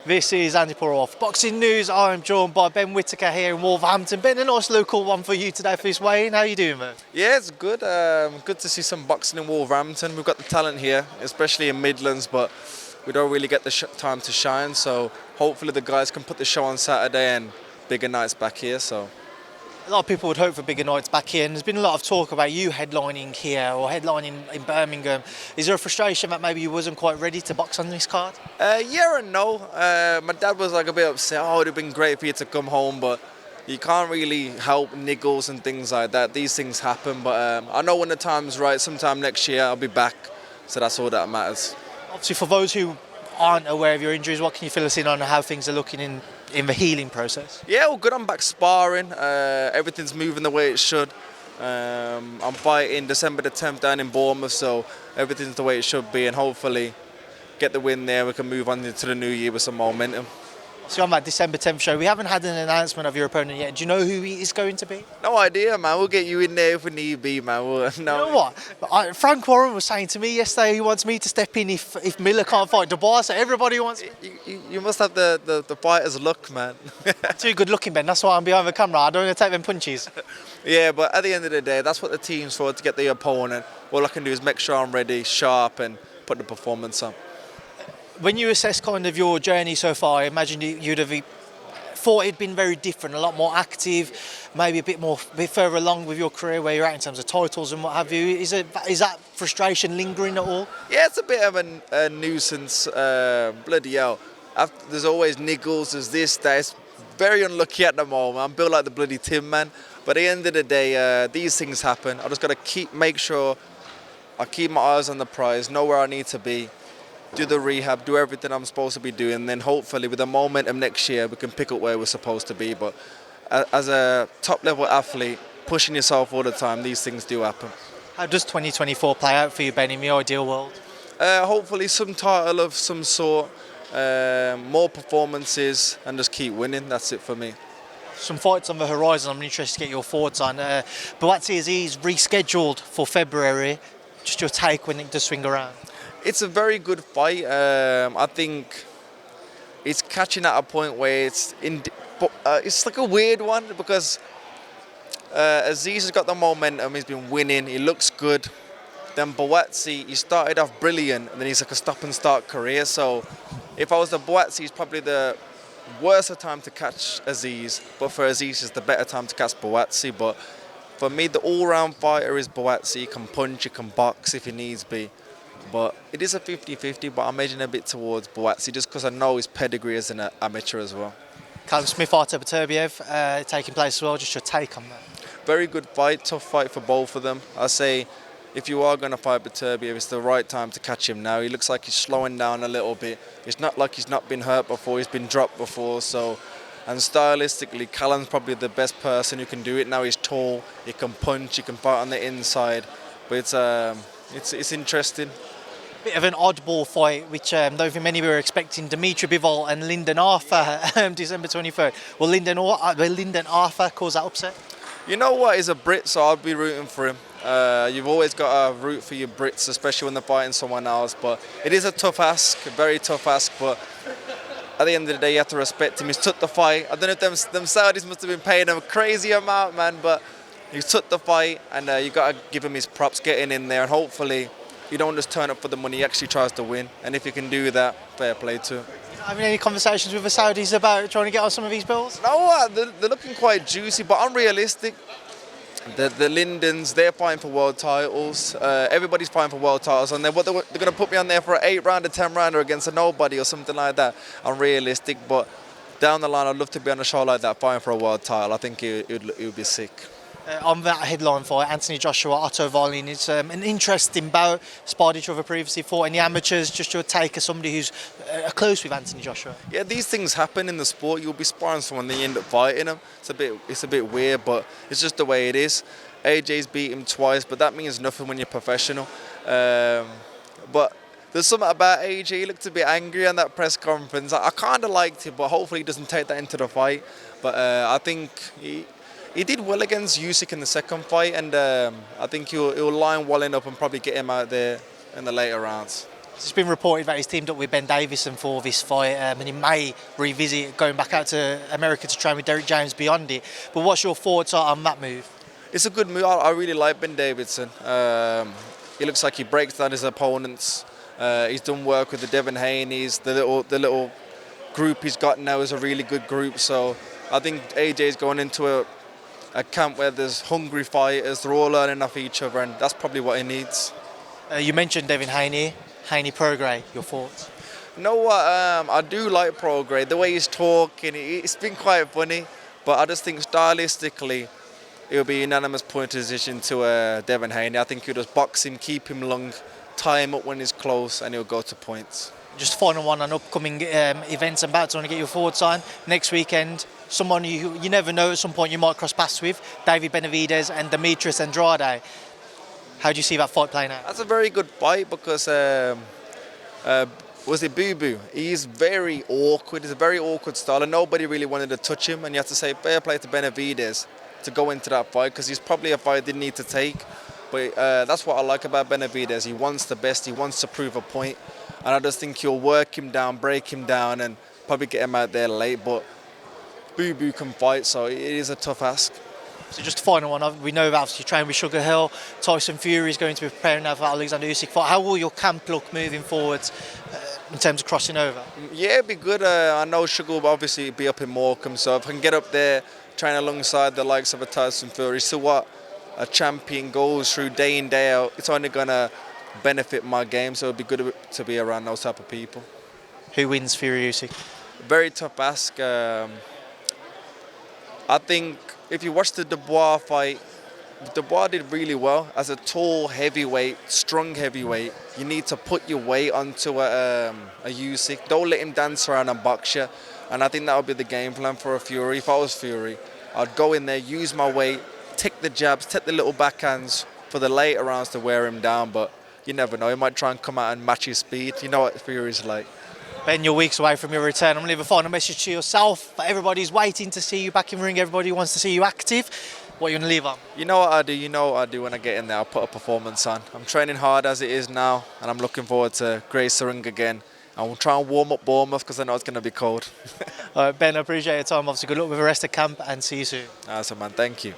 This is Andi Purewal for Boxing News. I'm joined by Ben Whittaker here in Wolverhampton. Ben, a nice local one for you today for this weigh-in. How are you doing, man? Yeah, it's good. Good to see some boxing in Wolverhampton. We've got the talent here, especially in Midlands, but we don't really get the time to shine. So hopefully the guys can put the show on Saturday and bigger nights back here. So A lot of people would hope for bigger nights back here, and there's been a lot of talk about you headlining here or headlining in Birmingham. Is there a frustration that maybe you wasn't quite ready to box on this card? Yeah and no. My dad was like a bit upset. Oh, it would have been great for you to come home, but you can't really help niggles and things like that. These things happen, but I know when the time's right, sometime next year I'll be back. So that's all that matters. Obviously, for those who aren't aware of your injuries, what can you fill us in on how things are looking in the healing process? Yeah, well, good. I'm back sparring. Everything's moving the way it should. I'm fighting December the 10th down in Bournemouth, so everything's the way it should be, and hopefully get the win there. We can move on into the new year with some momentum. So on that December 10th show, we haven't had an announcement of your opponent yet. Do you know who he is going to be? No idea, man. We'll get you in there if we need be, man. You know what? Frank Warren was saying to me yesterday he wants me to step in if Miller can't fight Dubois, so everybody wants me. You must have the fighter's luck, man. Too good looking, Ben. That's why I'm behind the camera. I don't want to take them punches. Yeah, but at the end of the day, that's what the team's for, to get the opponent. All I can do is make sure I'm ready, sharp, and put the performance on. When you assess kind of your journey so far, I imagine you'd have thought it'd been very different, a lot more active, maybe a bit further along with your career where you're at in terms of titles and what have you. Is that frustration lingering at all? Yeah, it's a bit of a nuisance. Bloody hell. There's always niggles, there's this, that. It's very unlucky at the moment. I'm built like the bloody Tin Man. But at the end of the day, these things happen. I just got to make sure I keep my eyes on the prize, know where I need to be, do the rehab, do everything I'm supposed to be doing, and then hopefully with the momentum next year we can pick up where we're supposed to be. But as a top level athlete, pushing yourself all the time, these things do happen. How does 2024 play out for you, Ben, in the ideal world? Hopefully some title of some sort, more performances, and just keep winning. That's it for me. Some fights on the horizon I'm interested to get your thoughts on. Buatsi-Azeez rescheduled for February. Just your take when it does swing around. It's a very good fight. I think it's catching at a point where it's like a weird one because Azeez has got the momentum. He's been winning. He looks good. Then Buatsi, he started off brilliant, and then he's like a stop-and-start career. So if I was the Buatsi, it's probably the worst time to catch Azeez. But for Azeez, it's the better time to catch Buatsi. But for me, the all-round fighter is Buatsi. He can punch, he can box if he needs be. But it is a 50-50, but I'm edging a bit towards Buatsi just because I know his pedigree as an amateur as well. Smith after Beterbiev taking place as well. Just your take on that. Very good fight, tough fight for both of them. I say if you are going to fight Beterbiev, it's the right time to catch him now. He looks like he's slowing down a little bit. It's not like he's not been hurt before, he's been dropped before. And stylistically, Callum's probably the best person who can do it. Now he's tall, he can punch, he can fight on the inside. But it's interesting. Bit of an oddball fight, which I don't think many were expecting. Bivol and Lyndon Arthur, December 23rd. Will Lyndon Arthur cause that upset? You know what? He's a Brit, so I'll be rooting for him. You've always got to root for your Brits, especially when they're fighting someone else. But it is a tough ask, a very tough ask. But at the end of the day, you have to respect him. He's took the fight. I don't know if them Saudis must have been paying him a crazy amount, man. But he took the fight, and you got to give him his props getting in there. And hopefully, you don't just turn up for the money, he actually tries to win. And if you can do that, fair play to him. Having any conversations with the Saudis about trying to get on some of these bills? No, they're looking quite juicy, but unrealistic. The Lindens, they're fighting for world titles. Everybody's fighting for world titles. And they're going to put me on there for an 8-rounder, 10-rounder against a nobody or something like that. Unrealistic, but down the line, I'd love to be on a show like that fighting for a world title. I think it would be sick. On that headline fight, Anthony Joshua-Wallin, it's an interesting bout. Sparred each other previously, fought in the amateurs. Just your take as somebody who's close with Anthony Joshua. Yeah, these things happen in the sport. You'll be sparring someone, then you end up fighting them. It's a bit weird, but it's just the way it is. AJ's beat him twice, but that means nothing when you're professional. But there's something about AJ. He looked a bit angry on that press conference. I kind of liked it, but hopefully he doesn't take that into the fight. But I think he did well against Usyk in the second fight, and I think he'll line Wallin up and probably get him out there in the later rounds. It's been reported that he's teamed up with Ben Davison for this fight, and he may revisit going back out to America to train with Derek James beyond it. But what's your thoughts on that move? It's a good move. I really like Ben Davison. He looks like he breaks down his opponents. He's done work with the Devin Haneys. The little group he's got now is a really good group. So I think AJ's going into a camp where there's hungry fighters. They're all learning off each other, and that's probably what he needs. You mentioned Devin Haney, Haney-Prograis. Your thoughts? You know what? I do like Prograis. The way he's talking, it's been quite funny. But I just think stylistically, it'll be a unanimous point decision to Devin Haney. I think he'll just box him, keep him long, tie him up when he's close, and he'll go to points. Just final one on upcoming events and bouts I want to get your thoughts on. Next weekend, someone you never know, at some point you might cross paths with, David Benavidez and Demetrius Andrade. How do you see that fight playing out? That's a very good fight because, was it Boo Boo? He's very awkward. He's a very awkward style, and nobody really wanted to touch him. And you have to say fair play to Benavidez to go into that fight because he's probably a fight he didn't need to take. But that's what I like about Benavidez. He wants the best. He wants to prove a point. And I just think he'll work him down, break him down, and probably get him out there late. But Boo Boo can fight, so it is a tough ask. So just the final one, we know that obviously you train with Sugar Hill, Tyson Fury is going to be preparing now for that Alexander Usyk fight. How will your camp look moving forwards in terms of crossing over? Yeah, it'd be good. I know Sugar will obviously be up in Morecambe, so if I can get up there, train alongside the likes of a Tyson Fury, so what a champion goes through day in, day out, it's only going to benefit my game, so it'd be good to be around those type of people. Who wins Fury Usyk? Very tough ask. I think if you watch the Dubois fight, Dubois did really well. As a tall heavyweight, strong heavyweight, you need to put your weight onto a Usyk. Don't let him dance around and box you. And I think that would be the game plan for a Fury. If I was Fury, I'd go in there, use my weight, take the jabs, take the little backhands for the later rounds to wear him down. But you never know. He might try and come out and match his speed. You know what Fury's like. Ben, you're weeks away from your return. I'm going to leave a final message to yourself. But everybody's waiting to see you back in the ring. Everybody wants to see you active. What are you going to leave on? You know what I do. You know what I do when I get in there. I'll put a performance on. I'm training hard as it is now, and I'm looking forward to grace the ring again. And we'll try and warm up Bournemouth because I know it's going to be cold. All right, Ben, I appreciate your time. Obviously, good luck with the rest of camp and see you soon. Awesome, man. Thank you.